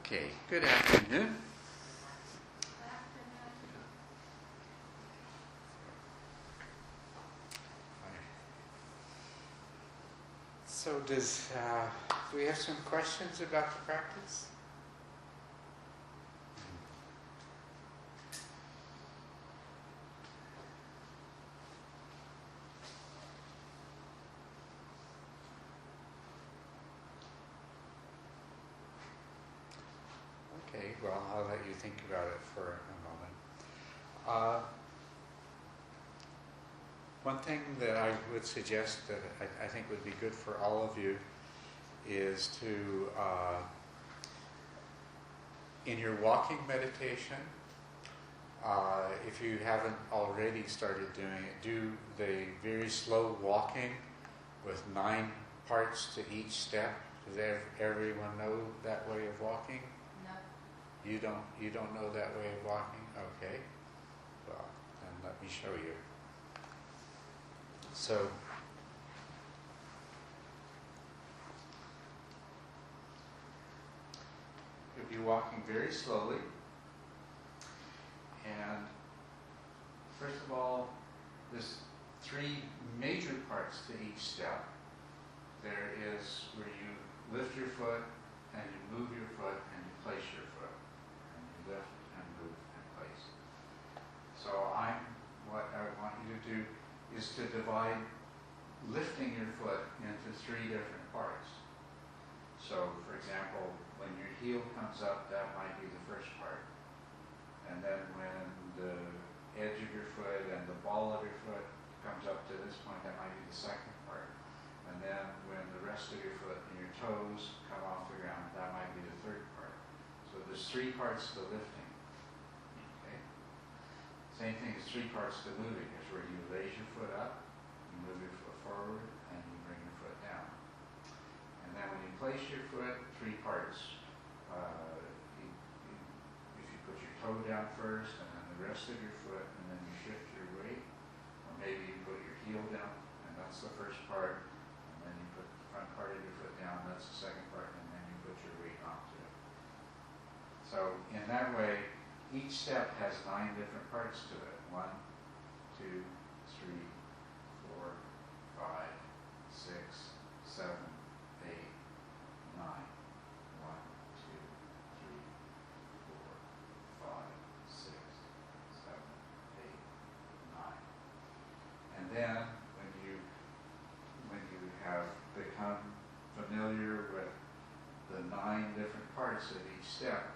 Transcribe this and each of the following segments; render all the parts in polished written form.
Okay, good afternoon. So do we have some questions about the practice? Okay, well, I'll let you think about it for a moment. One thing that I would suggest that I think would be good for all of you is to, in your walking meditation, if you haven't already started doing it, do the very slow walking with 9 parts to each step. Does everyone know that way of walking? No. You don't know that way of walking? Okay. Well, then let me show you. So, you'll be walking very slowly. And first of all, there's 3 major parts to each step. There is where you lift your foot, and you move your foot, and you place your foot. And you lift and move and place. So what I want you to do is to divide lifting your foot into 3 different parts. So, for example, when your heel comes up, that might be the first part. And then when the edge of your foot and the ball of your foot comes up to this point, that might be the second part. And then when the rest of your foot and your toes come off the ground, that might be the third part. So there's 3 parts to lifting. Okay? Same thing as 3 parts to moving. Is where you raise your foot up, you move your foot forward, and you bring your foot down. And then when you place your foot, 3 parts. If you put your toe down first, and then the rest of your foot, and then you shift your weight, or maybe you put your heel down, and that's the first part, and then you put the front part of your foot down, that's the second part, and then you put your weight onto it. So in that way, each step has 9 different parts to it. 1, 2, 3, 4, 5, 6, 7, 8, 9. 1, 2, 3, 4, 5, 6, 7, 8, 9. And then when you have become familiar with the 9 different parts of each step,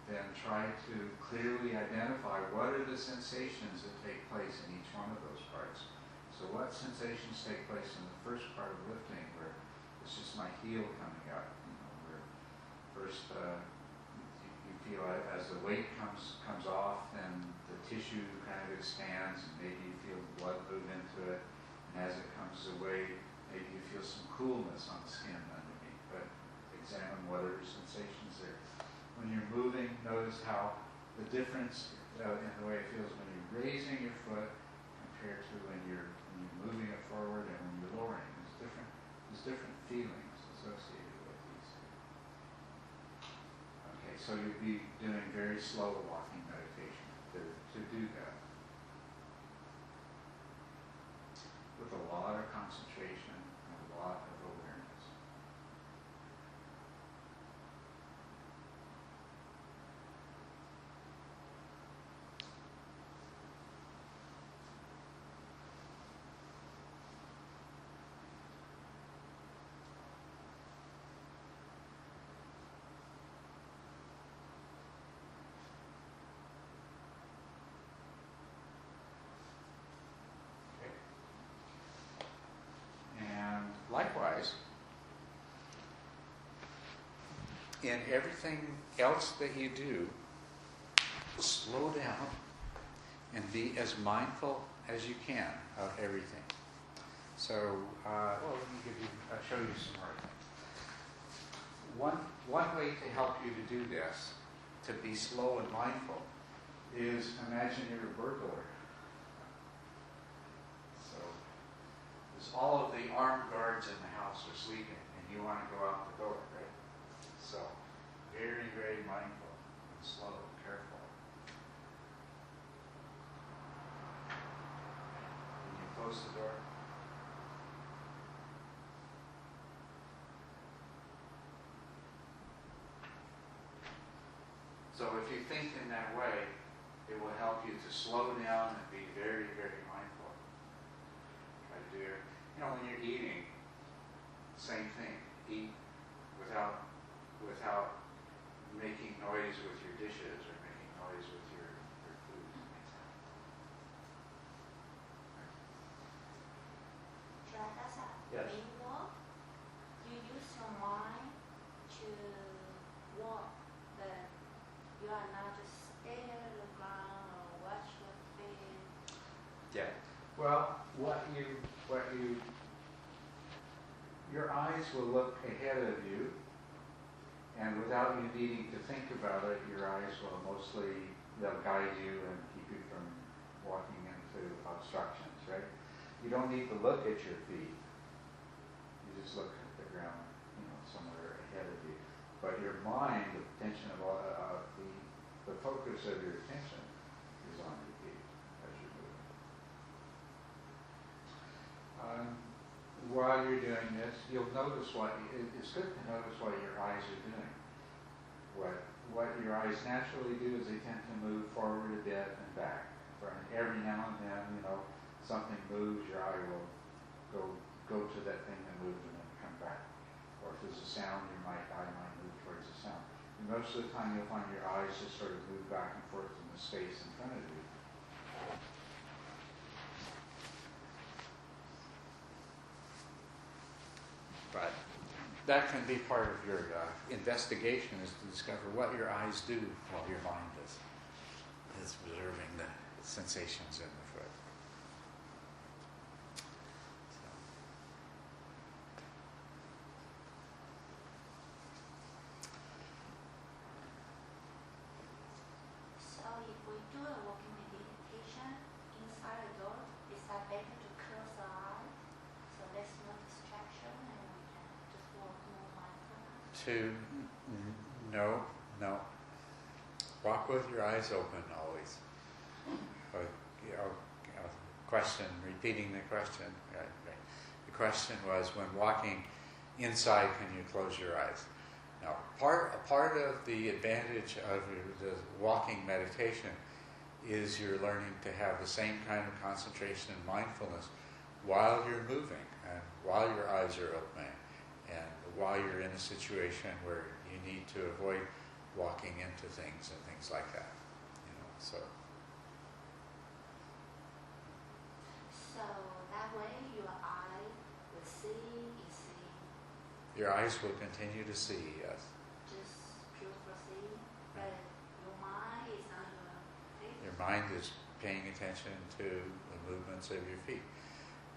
then try to clearly identify what are the sensations that take place in each one of those parts. So what sensations take place in the first part of lifting, where it's just my heel coming up, where first you feel as the weight comes off, then the tissue kind of expands, and maybe you feel blood move into it, and as it comes away, maybe you feel some coolness on the skin underneath, but examine what are your sensations there. When you're moving, notice how the difference in the way it feels when you're raising your foot compared to when you're moving it forward and when you're lowering. There's different feelings associated with these. Okay, so you'll be doing very slow walking meditation to do that. With a lot of concentration and a lot of awareness. Likewise, in everything else that you do, slow down and be as mindful as you can of everything. So, let me show you some more things. One way to help you to do this, to be slow and mindful, is imagine you're a burglar. All of the armed guards in the house are sleeping, and you want to go out the door, right? So very, very mindful and slow and careful. When you close the door, so if you think in that way, it will help you to slow down and be very, very mindful. Try to do it. When you're eating, same thing. Eat without making noise with your dishes or making noise with your food. Culadasa, Yes. when you walk, you use your mind to walk, but you are not just stare at the ground or watch your feet. Yeah. Well, your eyes will look ahead of you, and without you needing to think about it, your eyes will they'll guide you and keep you from walking into obstructions, right? You don't need to look at your feet. You just look at the ground, somewhere ahead of you. But your mind, the attention of the focus of your attention is on your feet as you're moving. While you're doing this, you'll notice it's good to notice what your eyes are doing. What your eyes naturally do is they tend to move forward a bit and back. Every now and then, something moves, your eye will go to that thing that moved and then come back. Or if there's a sound, your eye might move towards the sound. And most of the time you'll find your eyes just sort of move back and forth in the space in front of you. But that can be part of your investigation, is to discover what your eyes do while your mind is observing the sensations in the foot. So if we do a walking meditation inside a door, is that better to close the eye so there's no distraction and we can just walk more mindfully? No. Walk with your eyes open always. Question, repeating the question. Right. The question was, when walking inside, can you close your eyes? Now, a part of the advantage of the walking meditation is you're learning to have the same kind of concentration and mindfulness while you're moving and while your eyes are open and while you're in a situation where you need to avoid walking into things and things like that. So that way your eye will see, your eyes will continue to see, yes. just pure for seeing, but your mind is on your feet. Your mind is paying attention to the movements of your feet.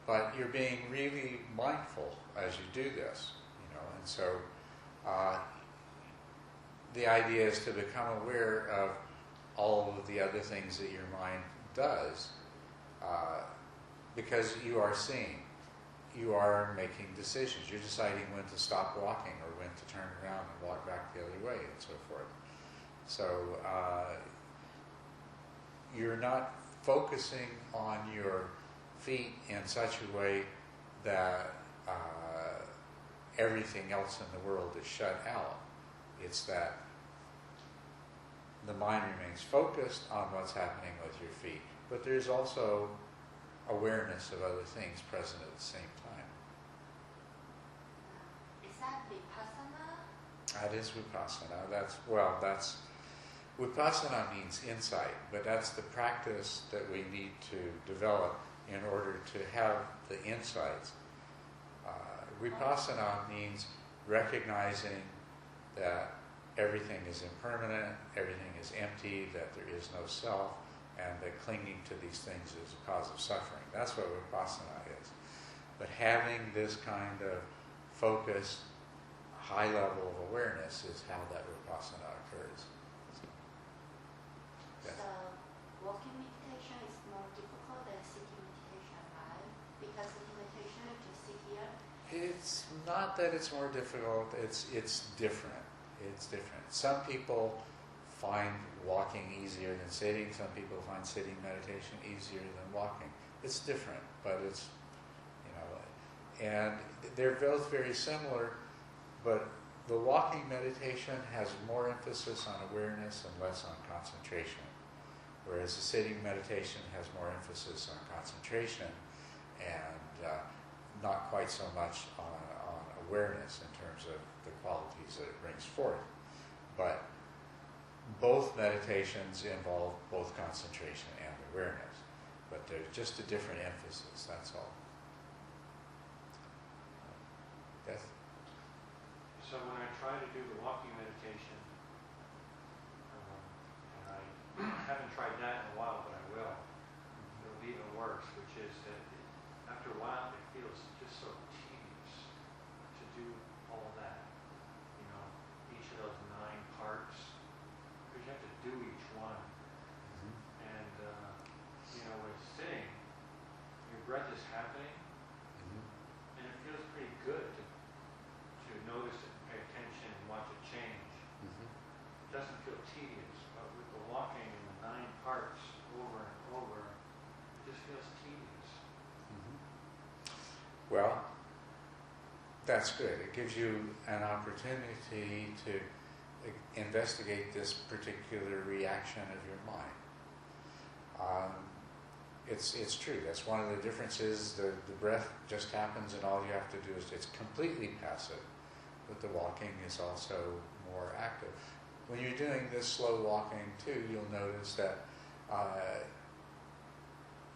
But you're being really mindful as you do this, and so the idea is to become aware of all of the other things that your mind does, because you are seeing, you are making decisions. You're deciding when to stop walking or when to turn around and walk back the other way and so forth. So you're not focusing on your feet in such a way that everything else in the world is shut out. It's that the mind remains focused on what's happening with your feet, but there's also awareness of other things present at the same time. Is that vipassana? That is vipassana. Vipassana means insight, but that's the practice that we need to develop in order to have the insights. Vipassana means recognizing that everything is impermanent, everything is empty, that there is no self, and that clinging to these things is a cause of suffering. That's what vipassana is. But having this kind of focused, high level of awareness is how that vipassana occurs. So walking meditation is more difficult than sitting meditation, right? Because sitting meditation, you just sit here. It's not that it's more difficult, it's different. It's different. Some people find walking easier than sitting. Some people find sitting meditation easier than walking. It's different, but it's, and they're both very similar, but the walking meditation has more emphasis on awareness and less on concentration, whereas the sitting meditation has more emphasis on concentration and not quite so much on awareness in terms of the qualities that it brings forth. But both meditations involve both concentration and awareness, but they're just a different emphasis, that's all. Yes? So when I try to do the walking meditation, and I haven't tried that in a while, but I will, it'll be even worse, which is that after a while it feels just so tedious to do all that. Each of those 9 parts, because you have to do each one. Mm-hmm. And, with sitting, your breath is happening, Mm-hmm. and it feels pretty good to notice it, pay attention, and watch it change. Mm-hmm. It doesn't feel tedious, but with the walking and the 9 parts over and over, it just feels tedious. Mm-hmm. Well, that's good. It gives you an opportunity to investigate this particular reaction of your mind. It's true. That's one of the differences. The breath just happens, and all you have to do is it's completely passive. But the walking is also more active. When you're doing this slow walking too, you'll notice that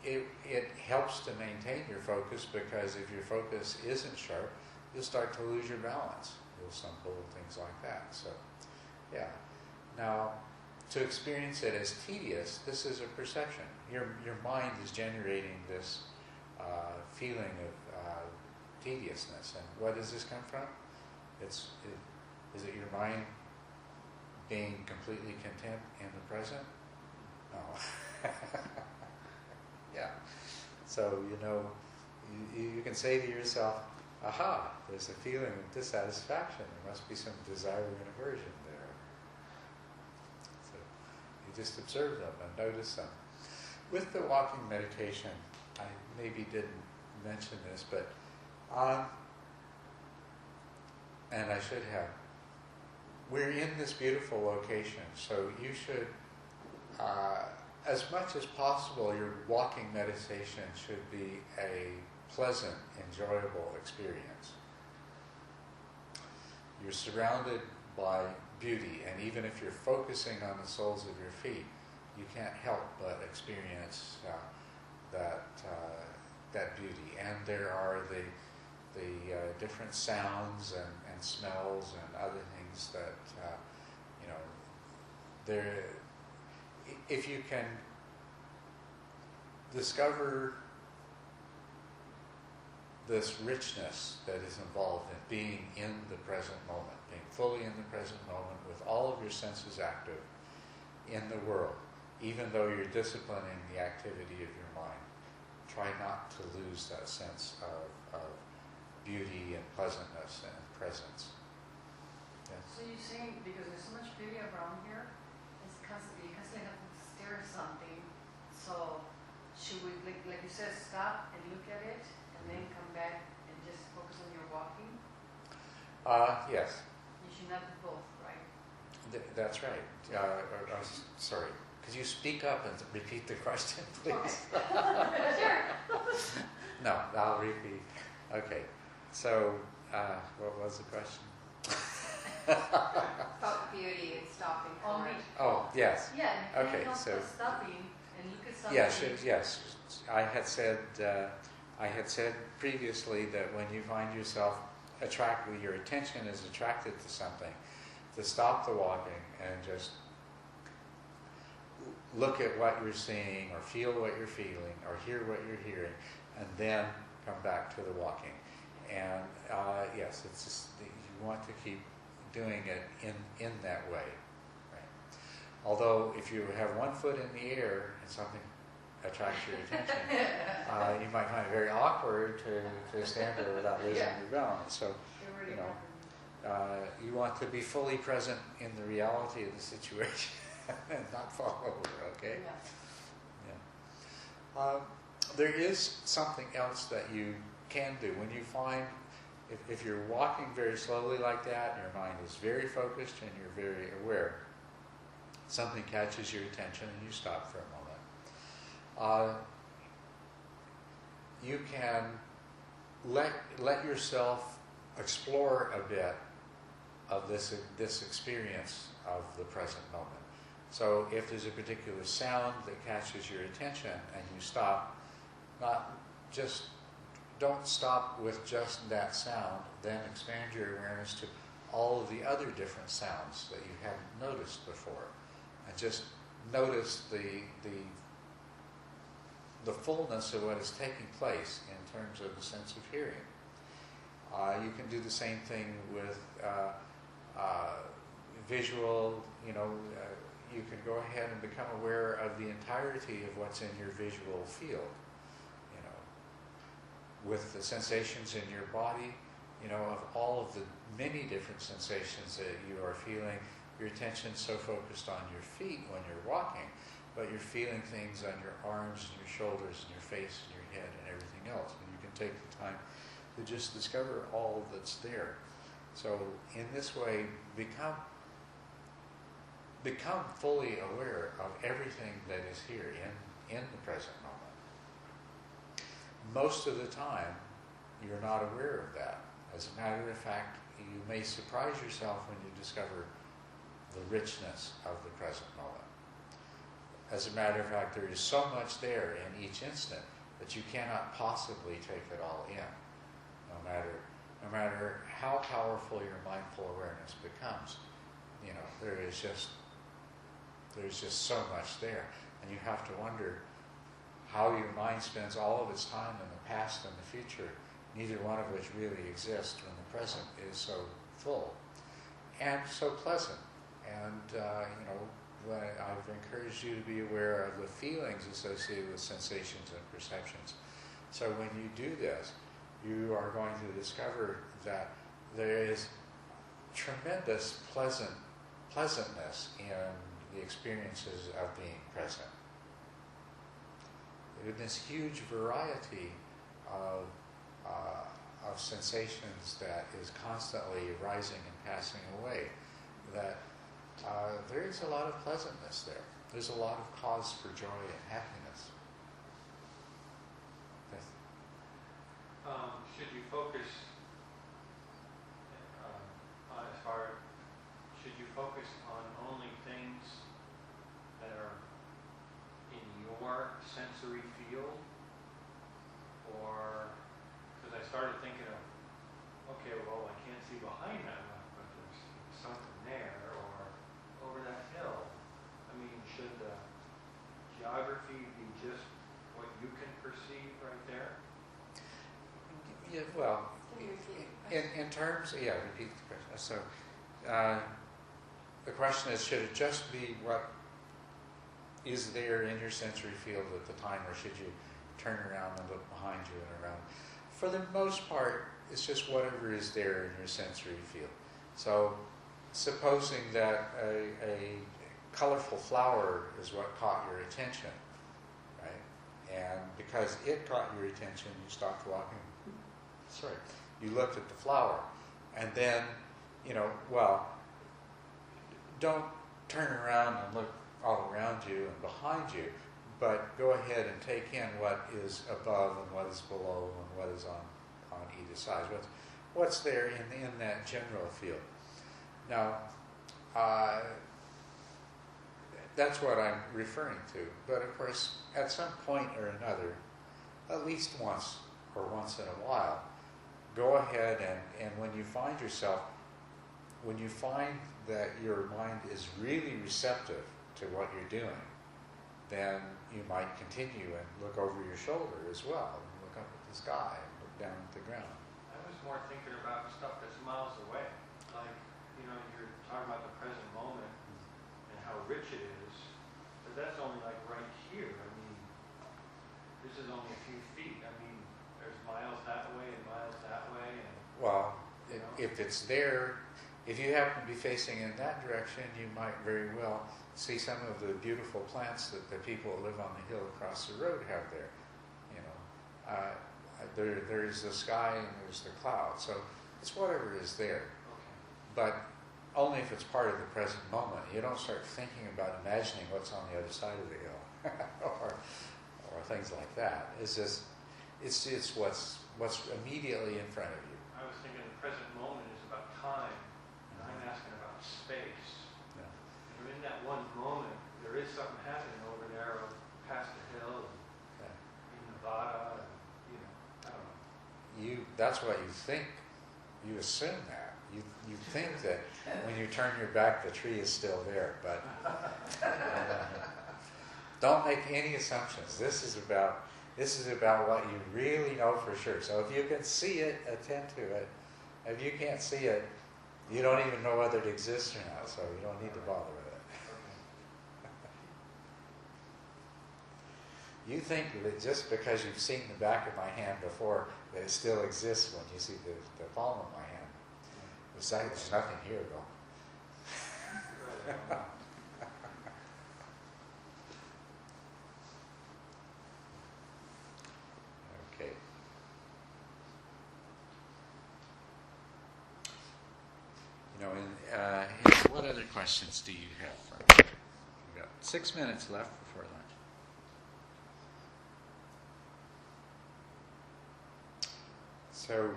it helps to maintain your focus, because if your focus isn't sharp, you'll start to lose your balance. You'll stumble, things like that. So, yeah. Now, to experience it as tedious, this is a perception. Your mind is generating this feeling of tediousness. And what does this come from? Is it your mind being completely content in the present? No. Yeah. So, you can say to yourself, aha, there's a feeling of dissatisfaction. There must be some desire and aversion there. So you just observe them and notice them. With the walking meditation, I maybe didn't mention this, but and I should have, we're in this beautiful location, so you should, as much as possible, your walking meditation should be a pleasant, enjoyable experience. You're surrounded by beauty, and even if you're focusing on the soles of your feet, you can't help but experience that beauty. And there are the different sounds and smells and other things that there. If you can discover this richness that is involved in being in the present moment, being fully in the present moment with all of your senses active in the world, even though you're disciplining the activity of your mind, try not to lose that sense of beauty and pleasantness and presence. Yes. So you're saying because there's so much beauty around here, you constantly have to stare at something. So should we, like you said, stop and look at it, and then come back and just focus on your walking? Yes. You should not do both, right? That's right. Sorry. Could you speak up and repeat the question, please? Sure. No, I'll repeat. Okay. So, what was the question? About beauty and stopping for it. Oh, yes. Yeah. Okay, And so stopping and look at something. yes. I had said previously that when you find yourself your attention is attracted to something, to stop the walking and just look at what you're seeing, or feel what you're feeling, or hear what you're hearing, and then come back to the walking. And yes, it's just you want to keep doing it in that way. Right? Although if you have one foot in the air and something attracts your attention, you might find it very awkward to stand there without losing your balance. So, It really happens. You want to be fully present in the reality of the situation and not fall over, okay? Yeah. Yeah. There is something else that you can do. When you find, if you're walking very slowly like that, and your mind is very focused and you're very aware, something catches your attention and you stop for a moment. You can let yourself explore a bit of this experience of the present moment. So if there's a particular sound that catches your attention and you stop, don't stop with just that sound, then expand your awareness to all of the other different sounds that you hadn't noticed before. And just notice the fullness of what is taking place in terms of the sense of hearing. You can do the same thing with visual, you can go ahead and become aware of the entirety of what's in your visual field, with the sensations in your body, of all of the many different sensations that you are feeling. Your attention's so focused on your feet when you're walking, but you're feeling things on your arms and your shoulders and your face and your head and everything else. And you can take the time to just discover all that's there. So in this way, become fully aware of everything that is here in the present moment. Most of the time, you're not aware of that. As a matter of fact, you may surprise yourself when you discover the richness of the present moment. As a matter of fact, there is so much there in each instant that you cannot possibly take it all in, no matter how powerful your mindful awareness becomes. There's just so much there, and you have to wonder how your mind spends all of its time in the past and the future, neither one of which really exists when the present is so full and so pleasant. And I've encouraged you to be aware of the feelings associated with sensations and perceptions. So when you do this, you are going to discover that there is tremendous pleasantness in the experiences of being present. In this huge variety of sensations that is constantly rising and passing away, that there is a lot of pleasantness there. There's a lot of cause for joy and happiness. Yes. Should you focus should you focus on only things that are in your sensory field? Or, because I started thinking of, okay, well, I can't see behind that rock, but there's something there, or over that hill. I mean, should the geography be just what you can perceive right there? Yeah, well, Can you repeat the question? in terms, repeat the question. So, the question is, should it just be what is there in your sensory field at the time, or should you turn around and look behind you and around? For the most part, it's just whatever is there in your sensory field. So, supposing that a colorful flower is what caught your attention, right? And because it caught your attention, you stopped walking. Sorry, you looked at the flower, and then, don't turn around and look all around you and behind you, but go ahead and take in what is above and what is below and what is on either side. What's there in that general field. Now, that's what I'm referring to. But of course, at some point or another, at least once or once in a while, go ahead and when you find that your mind is really receptive to what you're doing, then you might continue and look over your shoulder as well, and look up at the sky, and look down at the ground. I was more thinking about stuff that's miles away. Like, you're talking about the present moment and how rich it is, but that's only like right here. I mean, this is only a few feet. I mean, there's miles that way and miles that way. And Well, if it's there, if you happen to be facing in that direction, you might very well see some of the beautiful plants that the people who live on the hill across the road have there. You know, there's the sky and there's the clouds. So it's whatever is there, but only if it's part of the present moment. You don't start thinking about imagining what's on the other side of the hill or things like that. It's just it's what's immediately in front of you. I was thinking the present moment is about time, and I'm asking about space. Yeah. And in that one moment, there is something happening over there past the hill Okay. in Nevada, and, I don't know. That's what you think. You assume that. You think that when you turn your back, the tree is still there, but don't make any assumptions. This is about what you really know for sure. So if you can see it, attend to it. If you can't see it, you don't even know whether it exists or not, so you don't need to bother with it. You think that just because you've seen the back of my hand before, that it still exists when you see the palm of my hand. Besides, there's nothing here, though. Okay. What other questions do you have? We've got 6 minutes left before lunch. So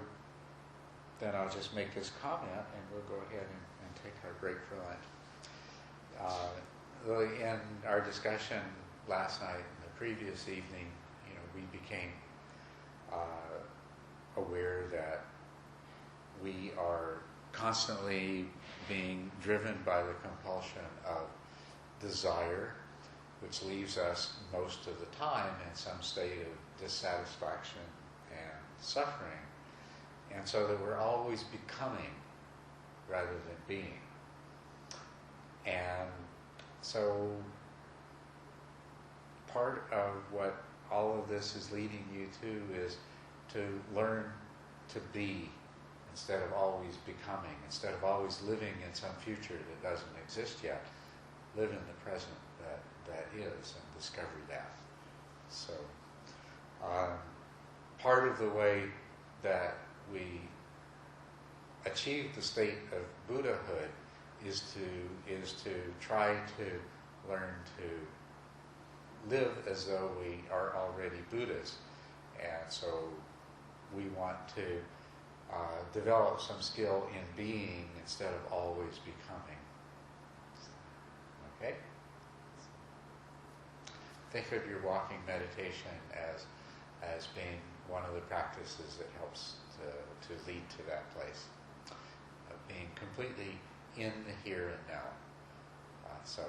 then I'll just make this comment and we'll go ahead and take our break for lunch. In our discussion last night and the previous evening, we became aware that we are constantly being driven by the compulsion of desire, which leaves us most of the time in some state of dissatisfaction and suffering. And so that we're always becoming rather than being. And so part of what all of this is leading you to is to learn to be instead of always becoming, instead of always living in some future that doesn't exist yet. Live in the present that is and discover that. So part of the way that we achieve the state of Buddhahood is to try to learn to live as though we are already Buddhas. And so we want to develop some skill in being instead of always becoming. Okay? Think of your walking meditation as being one of the practices that helps to lead to that place. Being completely in the here and now. So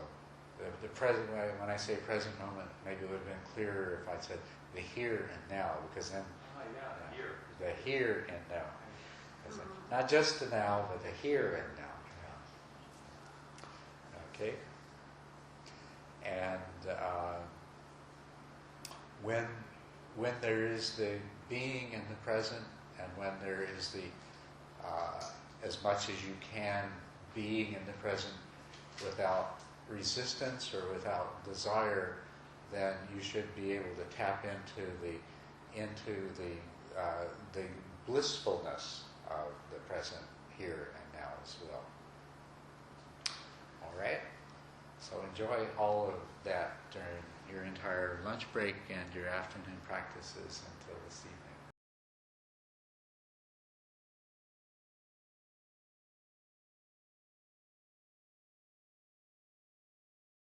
the present, when I say present moment, maybe it would have been clearer if I said the here and now, because then the here and now. Not just the now, but the here and now. Okay? And when there is the being in the present, and when there is the as much as you can being in the present without resistance or without desire, then you should be able to tap into the blissfulness of the present here and now as well. All right? So enjoy all of that during your entire lunch break and your afternoon practices until this evening.